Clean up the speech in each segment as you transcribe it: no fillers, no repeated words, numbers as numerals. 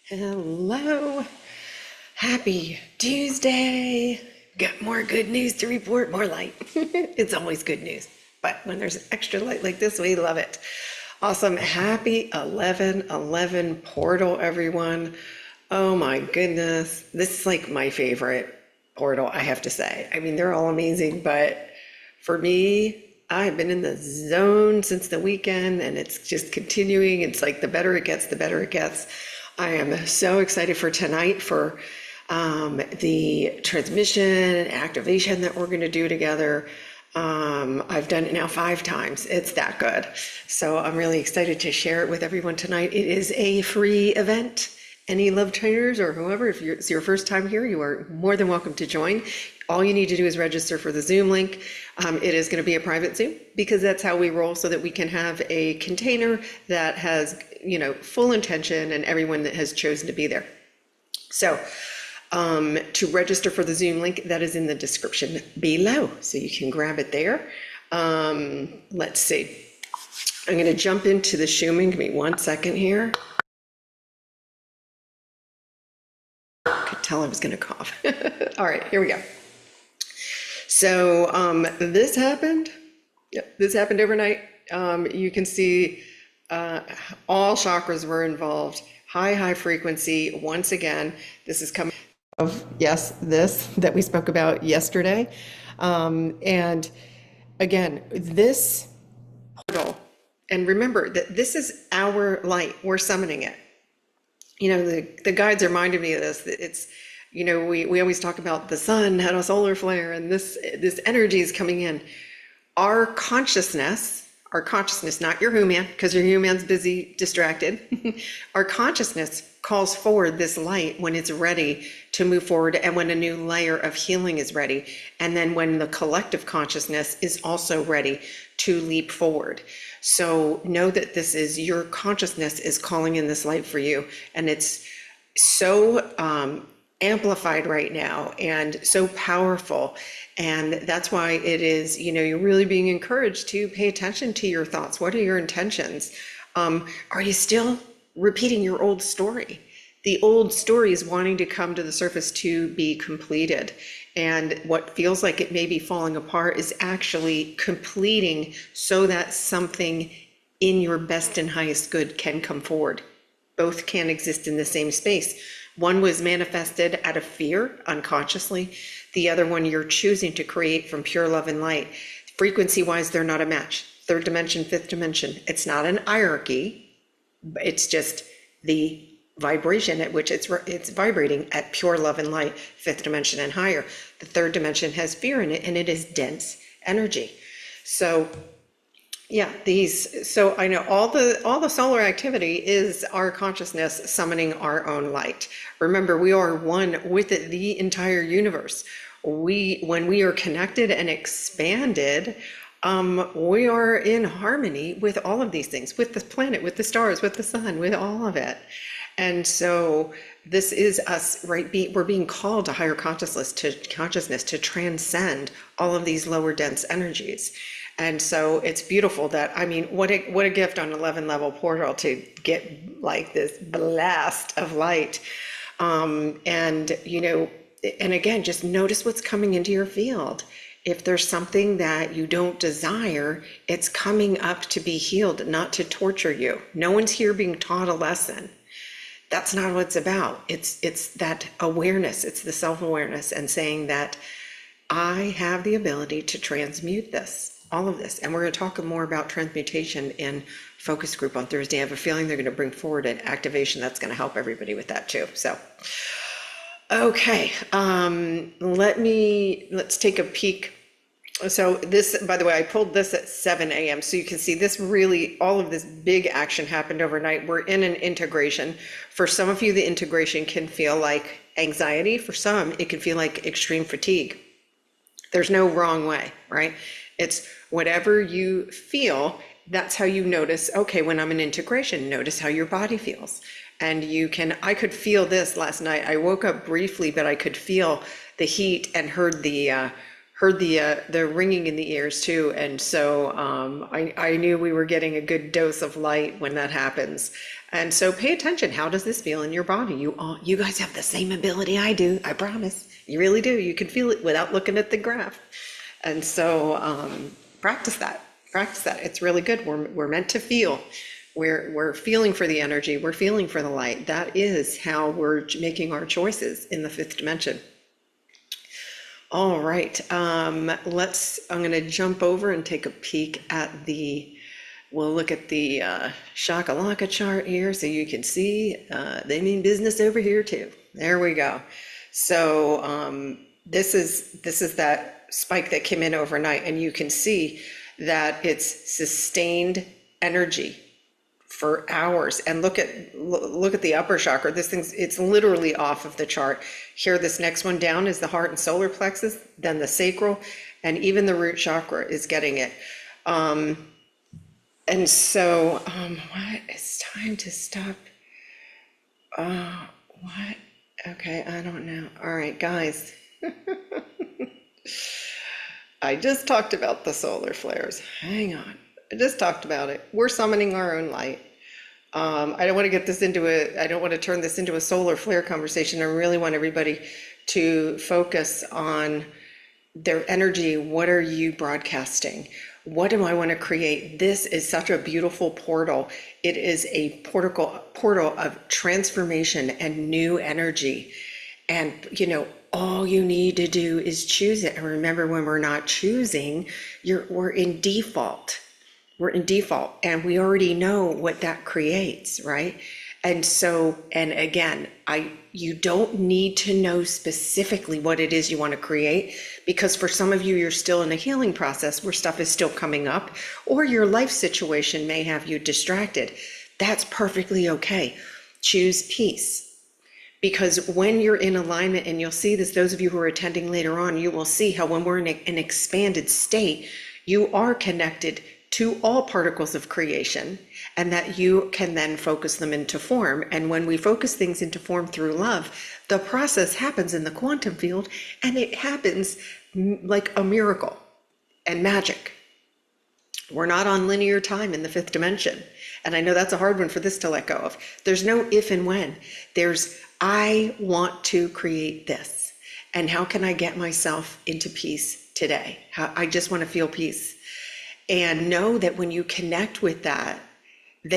Hello, happy Tuesday. Got more good news to report, more light. It's always good news, but when there's extra light like this, we love it. Awesome. Happy 11/11 portal, everyone. Oh my goodness. This is like my favorite portal, I have to say. I mean, they're all amazing, but for me, I've been in the zone since the weekend and it's just continuing. It's like the better it gets, the better it gets. I am so excited for tonight for the transmission and activation that we're going to do together. I've done it now 5 times. It's that good. So I'm really excited to share it with everyone tonight. It is a free event. Any love trainers or whoever, if it's your first time here, you are more than welcome to join. All you need to do is register for the Zoom link. It is going to be a private Zoom because that's how we roll, so that we can have a container that has, full intention and everyone that has chosen to be there. So to register for the Zoom link, that is in the description below, so you can grab it there. Let's see. I'm going to jump into the Schumann. Give me 1 second here. Could tell I was going to cough. All right, here we go. So this happened. Yep, this happened overnight. You can see all chakras were involved. High frequency. Once again, this is coming of, yes, this that we spoke about yesterday. And again, this portal, and remember that this is our light. We're summoning it. The guides reminded me of this. That it's, we always talk about the sun had a solar flare and this energy is coming in. Our consciousness, not your human, because your human's busy, distracted. Our consciousness calls forward this light when it's ready to move forward and when a new layer of healing is ready. And then when the collective consciousness is also ready to leap forward. So know that this is your consciousness is calling in this light for you. And it's so amplified right now and so powerful. And that's why it is, you're really being encouraged to pay attention to your thoughts. What are your intentions? Are you still repeating your old story? The old story is wanting to come to the surface to be completed. And what feels like it may be falling apart is actually completing so that something in your best and highest good can come forward. Both can exist in the same space. One was manifested out of fear unconsciously. The other one you're choosing to create from pure love and light. Frequency-wise, they're not a match. 3rd dimension, 5th dimension. It's not an hierarchy. It's just the vibration at which it's vibrating at pure love and light, 5th dimension and higher. The 3rd dimension has fear in it, and it is dense energy. So yeah, so I know all the solar activity is our consciousness summoning our own light. Remember, we are one with the entire universe. When we are connected and expanded, we are in harmony with all of these things, with the planet, with the stars, with the sun, with all of it. And so this is us, right? We're being called to higher consciousness to transcend all of these lower dense energies. And so it's beautiful that, I mean, what a gift on 11 level portal to get like this blast of light. And again, just notice what's coming into your field. If there's something that you don't desire, it's coming up to be healed, not to torture you. No one's here being taught a lesson. That's not what it's about. It's that awareness. It's the self-awareness and saying that I have the ability to transmute this, all of this. And we're going to talk more about transmutation in focus group on Thursday. I have a feeling they're going to bring forward an activation that's going to help everybody with that too. So, okay, let's take a peek. So this, by the way, I pulled this at 7 a.m. So you can see this really, all of this big action happened overnight. We're in an integration. For some of you, the integration can feel like anxiety. For some, it can feel like extreme fatigue. There's no wrong way, right? It's whatever you feel, that's how you notice, okay, when I'm in integration, notice how your body feels. And I could feel this last night. I woke up briefly, but I could feel the heat and heard the heard the ringing in the ears too, and so I knew we were getting a good dose of light when that happens. And so pay attention. How does this feel in your body? You guys have the same ability I do. I promise. You really do. You can feel it without looking at the graph. And so practice that. Practice that. It's really good. We're meant to feel. We're feeling for the energy. We're feeling for the light. That is how we're making our choices in the fifth dimension. All right, I'm gonna jump over and take a peek at we'll look at the Shakalaka chart here so you can see they mean business over here too. There we go. So this is that spike that came in overnight, and you can see that it's sustained energy for hours. And look at the upper chakra. It's literally off of the chart. Here, this next one down is the heart and solar plexus, then the sacral, and even the root chakra is getting it. And so, what? It's time to stop. What? Okay, I don't know. All right, guys. I just talked about the solar flares. Hang on. I just talked about it. We're summoning our own light. I don't want to turn this into a solar flare conversation. I really want everybody to focus on their energy. What are you broadcasting? What do I want to create? This is such a beautiful portal. It is a portal of transformation and new energy. And, all you need to do is choose it. And remember, when we're not choosing, we're in default. We're in default, and we already know what that creates, right? And so, and again, you don't need to know specifically what it is you want to create, because for some of you, you're still in a healing process where stuff is still coming up, or your life situation may have you distracted. That's perfectly okay. Choose peace. Because when you're in alignment, and you'll see this, those of you who are attending later on, you will see how when we're in an expanded state, you are connected to all particles of creation, and that you can then focus them into form. And when we focus things into form through love, the process happens in the quantum field, and it happens like a miracle and magic. We're not on linear time in the fifth dimension. And I know that's a hard one for this to let go of. There's no if and when. There's, I want to create this. And how can I get myself into peace today? I just want to feel peace. And know that when you connect with that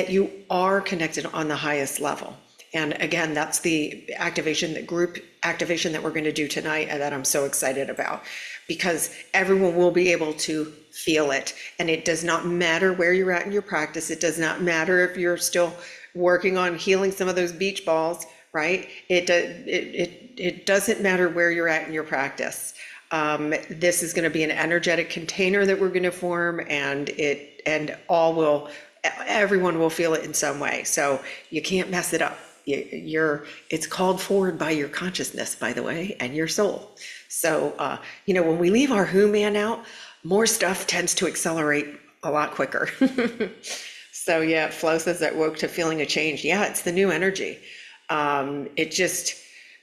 you are connected on the highest level. And again, that's the activation, the group activation that we're going to do tonight, and that I'm so excited about, because everyone will be able to feel it. And it does not matter where you're at in your practice. It does not matter if you're still working on healing some of those beach balls, right? It doesn't matter where you're at in your practice. This is going to be an energetic container that we're going to form, and everyone will feel it in some way. So you can't mess it up. It's called forward by your consciousness, by the way, and your soul. So, when we leave our who man out, more stuff tends to accelerate a lot quicker. So yeah, Flo says that woke to feeling a change. Yeah, it's the new energy.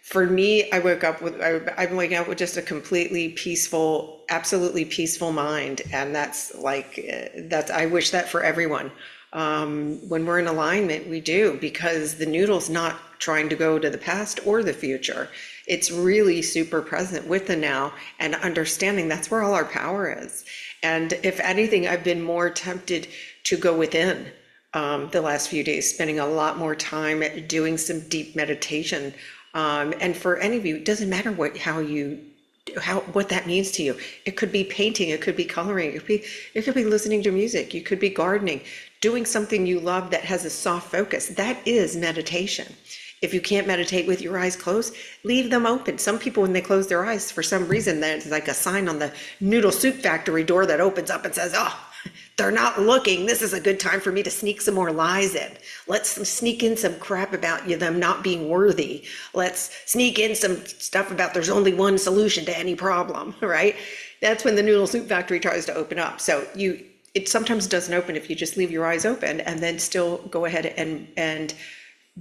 For me, I'm waking up with just a completely peaceful, absolutely peaceful mind. And I wish that for everyone. When we're in alignment, we do, because the noodle's not trying to go to the past or the future. It's really super present with the now, and understanding that's where all our power is. And if anything, I've been more tempted to go within the last few days, spending a lot more time doing some deep meditation. And for any of you, it doesn't matter what that means to you. It could be painting, it could be coloring, it could be listening to music, you could be gardening, doing something you love that has a soft focus. That is meditation. If you can't meditate with your eyes closed, leave them open. Some people, when they close their eyes, for some reason, there's like a sign on the noodle soup factory door that opens up and says, oh, they're not looking. This is a good time for me to sneak some more lies in. Let's sneak in some crap about them not being worthy. Let's sneak in some stuff about there's only one solution to any problem, right? That's when the noodle soup factory tries to open up. So it sometimes doesn't open if you just leave your eyes open, and then still go ahead and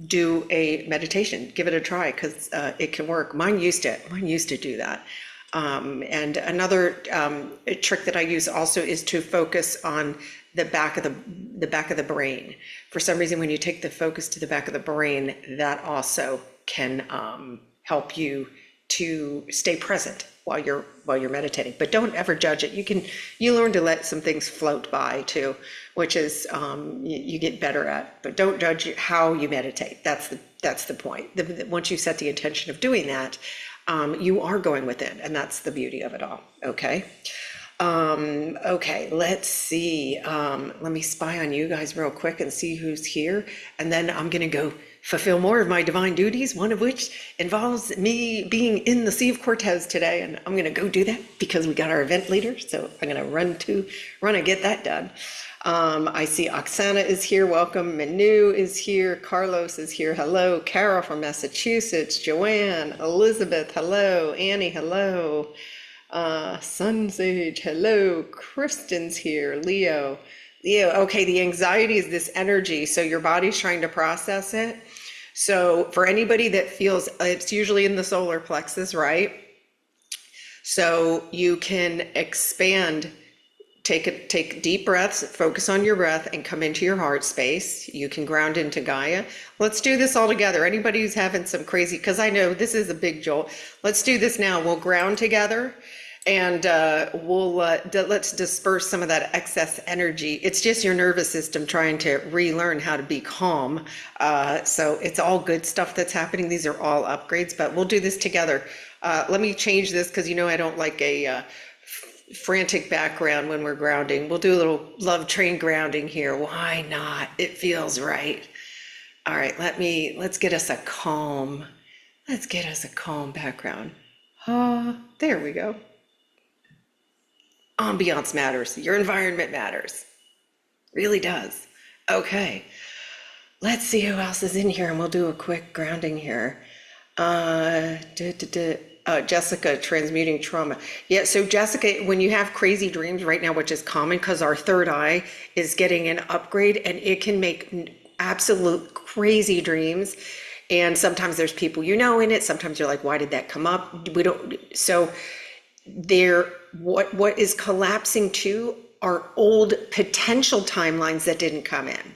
do a meditation. Give it a try, because it can work. Mine used to do that. And another trick that I use also is to focus on the back of the brain. For some reason, when you take the focus to the back of the brain, that also can help you to stay present while you're meditating. But don't ever judge it. You learn to let some things float by too, which is you get better at. But don't judge how you meditate. That's the point. Once you set the intention of doing that, you are going within, and that's the beauty of it all. Okay. Okay, let's see. Let me spy on you guys real quick and see who's here. And then I'm going to go fulfill more of my divine duties, one of which involves me being in the Sea of Cortez today. And I'm going to go do that because we got our event leader. So I'm going to run and get that done. I see Oksana is here. Welcome. Manu is here. Carlos is here. Hello. Carol from Massachusetts. Joanne. Elizabeth. Hello. Annie. Hello. Sun Sage. Hello. Kristen's here. Leo. Okay. The anxiety is this energy. So your body's trying to process it. So for anybody that feels, it's usually in the solar plexus, right? So you can expand. Take deep breaths, focus on your breath, and come into your heart space. You can ground into Gaia. Let's do this all together. Anybody who's having some crazy, because I know this is a big jolt. Let's do this now. We'll ground together, and let's disperse some of that excess energy. It's just your nervous system trying to relearn how to be calm. So it's all good stuff that's happening. These are all upgrades, but we'll do this together. Let me change this because I don't like a frantic background when we're grounding. We'll do a little love train grounding here. Why not? It feels right. All right, let's get us a calm background. There we go. Ambiance matters. Your environment matters. Really does. Okay. Let's see who else is in here, and we'll do a quick grounding here. Jessica, transmuting trauma. Yeah, so Jessica, when you have crazy dreams right now, which is common because our third eye is getting an upgrade, and it can make absolute crazy dreams. And sometimes there's people in it. Sometimes you're like, why did that come up? We don't. So what is collapsing too are old potential timelines that didn't come in.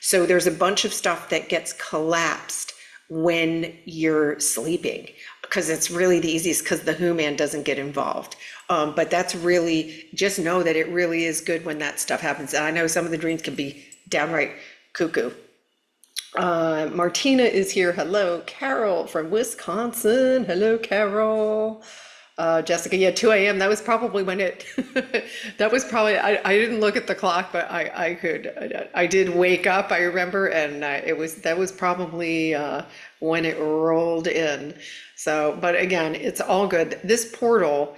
So there's a bunch of stuff that gets collapsed when you're sleeping, because it's really the easiest because the Who-man doesn't get involved. But that's really, just know that it really is good when that stuff happens. And I know some of the dreams can be downright cuckoo. Martina is here. Hello. Carol from Wisconsin. Hello, Carol. Jessica, yeah, 2 a.m. That was probably when I didn't look at the clock, but I did wake up, I remember, and that was probably when it rolled in. So, but again, it's all good. This portal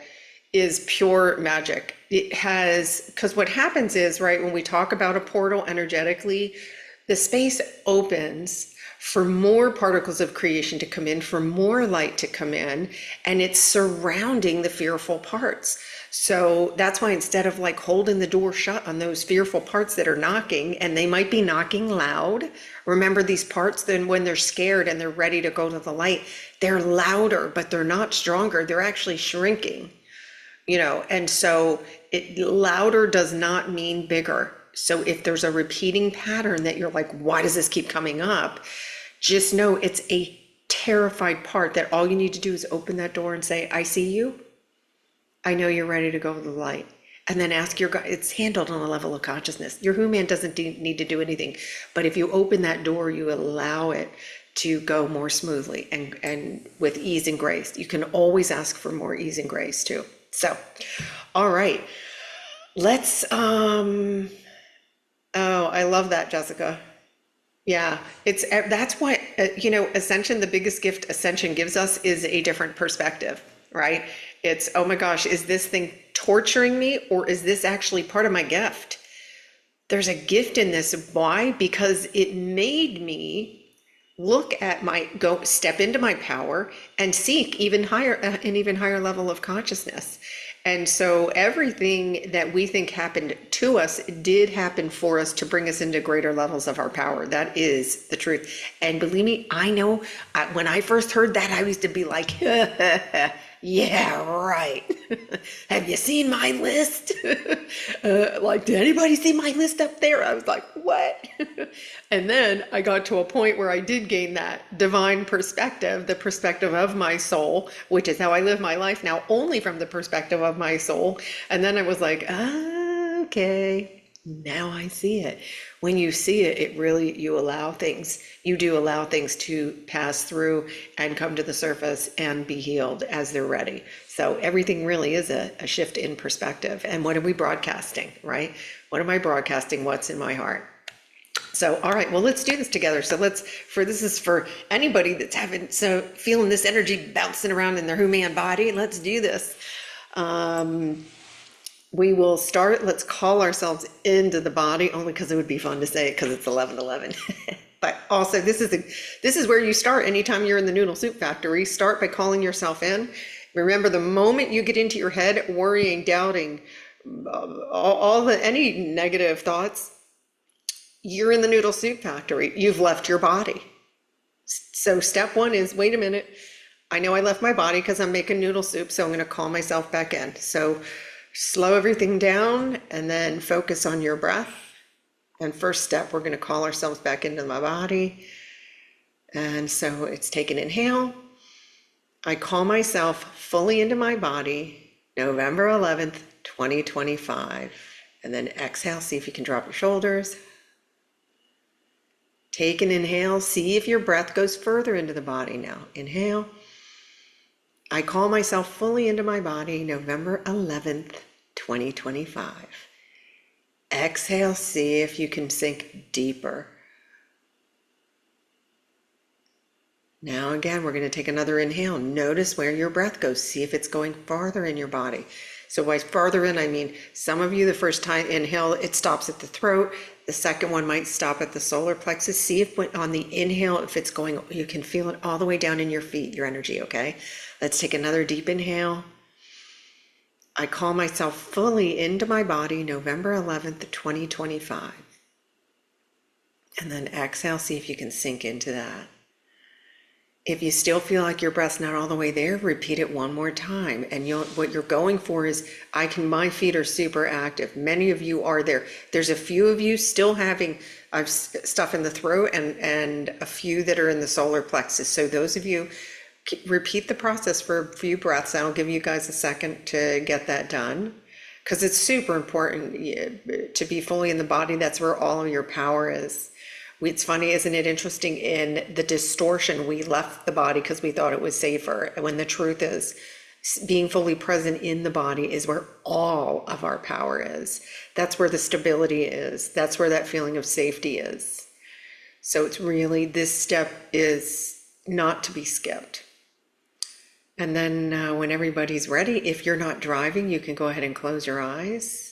is pure magic. It has, because what happens is, right, when we talk about a portal energetically, the space opens for more particles of creation to come in, for more light to come in, and it's surrounding the fearful parts. So that's why instead of like holding the door shut on those fearful parts that are knocking, and they might be knocking loud, remember these parts, then when they're scared and they're ready to go to the light, they're louder, but they're not stronger. They're actually shrinking, and so louder does not mean bigger. So if there's a repeating pattern that you're like, why does this keep coming up? Just know it's a terrified part that all you need to do is open that door and say, I see you. I know you're ready to go to the light. And then ask your God, it's handled on a level of consciousness. Your Who-man doesn't need to do anything. But if you open that door, you allow it to go more smoothly and with ease and grace. You can always ask for more ease and grace too. So, all right. Let's, oh, I love that, Jessica. Yeah, that's what, Ascension, the biggest gift Ascension gives us is a different perspective, right? It's, oh my gosh, is this thing torturing me, or is this actually part of my gift? There's a gift in this. Why? Because it made me step into my power and seek an even higher level of consciousness. And so everything that we think happened to us did happen for us to bring us into greater levels of our power. That is the truth. And believe me, I know when I first heard that, I used to be like, Yeah, right. Have you seen my list? Like, did anybody see my list up there? I was like, what? And then I got to a point where I did gain that divine perspective, the perspective of my soul, which is how I live my life now, only from the perspective of my soul. And then I was like, ah, okay. Now I see it. When you see it, it really, you allow things, you do allow things to pass through and come to the surface and be healed as they're ready. So everything really is a shift in perspective. And what are we broadcasting, right? What am I broadcasting? What's in my heart? So, all right, well, let's do this together. So this is for anybody that's feeling this energy bouncing around in their human body. Let's do this. We will start, let's call ourselves into the body, only because it would be fun to say it because it's 11:11. But also this is where you start anytime you're in the noodle soup factory. Start by calling yourself in. Remember, the moment you get into your head worrying, doubting, any negative thoughts, you're in the noodle soup factory. You've left your body. So step one is, wait a minute, I know I left my body because I'm making noodle soup, so I'm going to call myself back in. So slow everything down and then focus on your breath. And first step, we're going to call ourselves back into my body. And so it's take an inhale. I call myself fully into my body, November 11th, 2025. And then exhale, see if you can drop your shoulders. Take an inhale, see if your breath goes further into the body now. Inhale. I call myself fully into my body, November 11th, 2025. Exhale, see if you can sink deeper. Now again, we're going to take another inhale. Notice where your breath goes. See if it's going farther in your body. So by farther in, I mean, some of you, the first time inhale, it stops at the throat. The second one might stop at the solar plexus. See if on the inhale, if it's going, you can feel it all the way down in your feet, your energy, okay? Let's take another deep inhale. I call myself fully into my body, November 11th, 2025. And then exhale, see if you can sink into that. If you still feel like your breath's not all the way there, repeat it one more time. And what you're going for is, my feet are super active. Many of you are there. There's a few of you still having stuff in the throat and a few that are in the solar plexus. So those of you, repeat the process for a few breaths. I'll give you guys a second to get that done, because it's super important to be fully in the body. That's where all of your power is. It's funny, isn't it interesting, in the distortion, we left the body because we thought it was safer, when the truth is, being fully present in the body is where all of our power is. That's where the stability is. That's where that feeling of safety is. So it's really, this step is not to be skipped. And then when everybody's ready, if you're not driving, you can go ahead and close your eyes.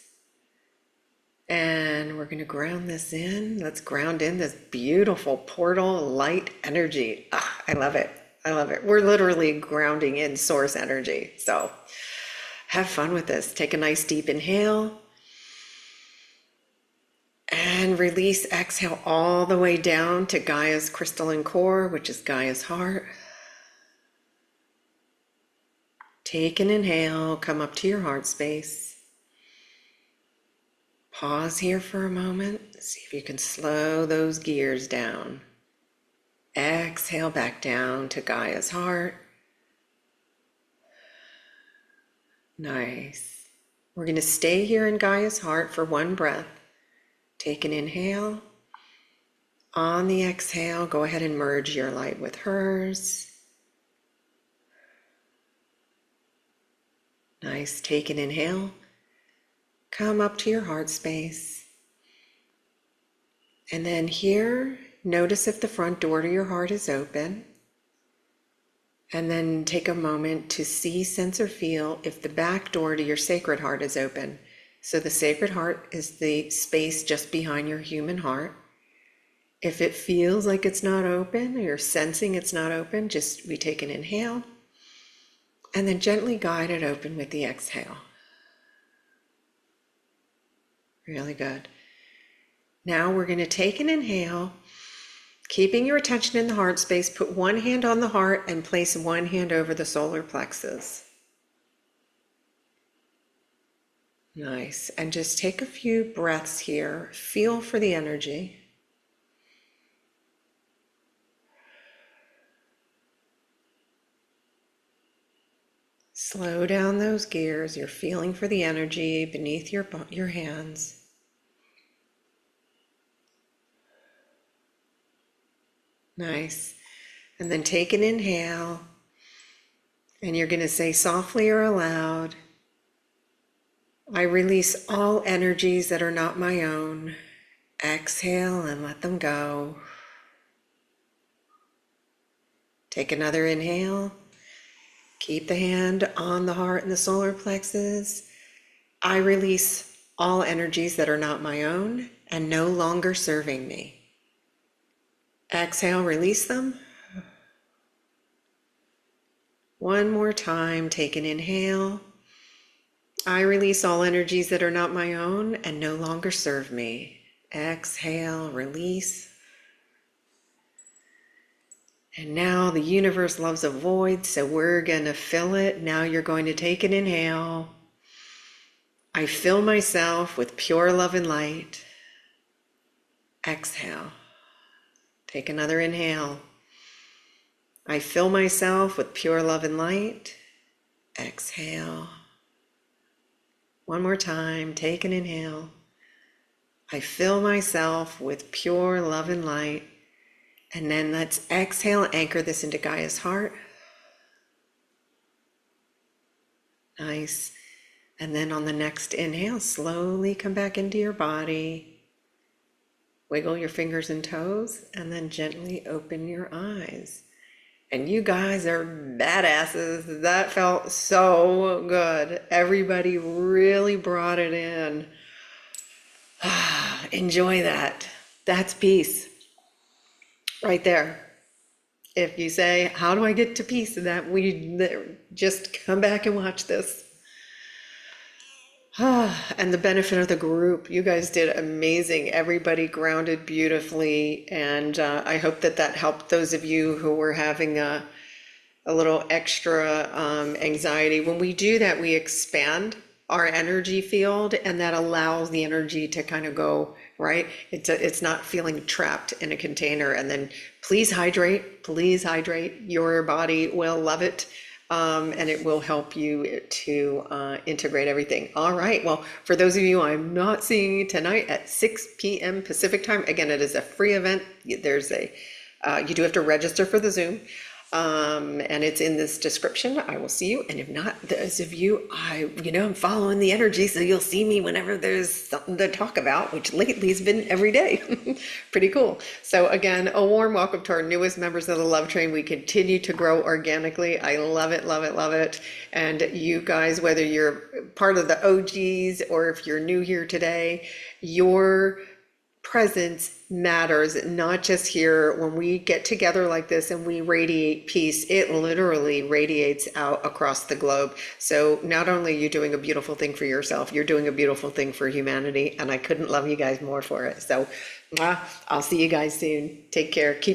And we're going to ground this in. Let's ground in this beautiful portal light energy. I love it. I love it. We're literally grounding in source energy. So have fun with this. Take a nice deep inhale. And release, exhale all the way down to Gaia's crystalline core, which is Gaia's heart. Take an inhale, come up to your heart space. Pause here for a moment. See if you can slow those gears down. Exhale back down to Gaia's heart. Nice. We're going to stay here in Gaia's heart for one breath. Take an inhale. On the exhale, go ahead and merge your light with hers. Nice. Take an inhale. Come up to your heart space. And then here, notice if the front door to your heart is open. And then take a moment to see, sense, or feel if the back door to your sacred heart is open. So the sacred heart is the space just behind your human heart. If it feels like it's not open, or you're sensing it's not open, we take an inhale and then gently guide it open with the exhale. Really good. Now we're going to take an inhale, keeping your attention in the heart space. Put one hand on the heart and place one hand over the solar plexus. Nice. And just take a few breaths here. Feel for the energy. Slow down those gears. You're feeling for the energy beneath your hands. Nice. And then take an inhale. And you're going to say softly or aloud, I release all energies that are not my own. Exhale and let them go. Take another inhale. Keep the hand on the heart and the solar plexus. I release all energies that are not my own and no longer serving me. Exhale, release them. One more time, take an inhale. I release all energies that are not my own and no longer serve me. Exhale, release. And now the universe loves a void, so we're going to fill it. Now you're going to take an inhale. I fill myself with pure love and light. Exhale. Take another inhale. I fill myself with pure love and light. Exhale. One more time, take an inhale. I fill myself with pure love and light. And then let's exhale, anchor this into Gaia's heart. Nice. And then on the next inhale, slowly come back into your body. Wiggle your fingers and toes, and then gently open your eyes. And you guys are badasses. That felt so good. Everybody really brought it in. Enjoy that. That's peace. Right there. If you say, how do I get to peace? Just come back and watch this. And the benefit of the group, you guys did amazing. Everybody grounded beautifully, and I hope that helped those of you who were having a little extra anxiety. When we do that, we expand our energy field, and that allows the energy to kind of go, right? It's not feeling trapped in a container. And then please hydrate. Your body will love it. And it will help you to integrate everything. All right. Well, for those of you I'm not seeing tonight at 6 p.m. Pacific time, again, it is a free event. You do have to register for the Zoom. And it's in this description. I will see you. And if not, those of you, I'm following the energy, so you'll see me whenever there's something to talk about, which lately has been every day. Pretty cool. So again, a warm welcome to our newest members of the Love Train. We continue to grow organically. I love it, love it, love it. And you guys, whether you're part of the OGs or if you're new here today, your presence matters, not just here. When we get together like this and we radiate peace, it literally radiates out across the globe. So not only are you doing a beautiful thing for yourself, you're doing a beautiful thing for humanity, and I couldn't love you guys more for it. So I'll see you guys soon. Take care. Keep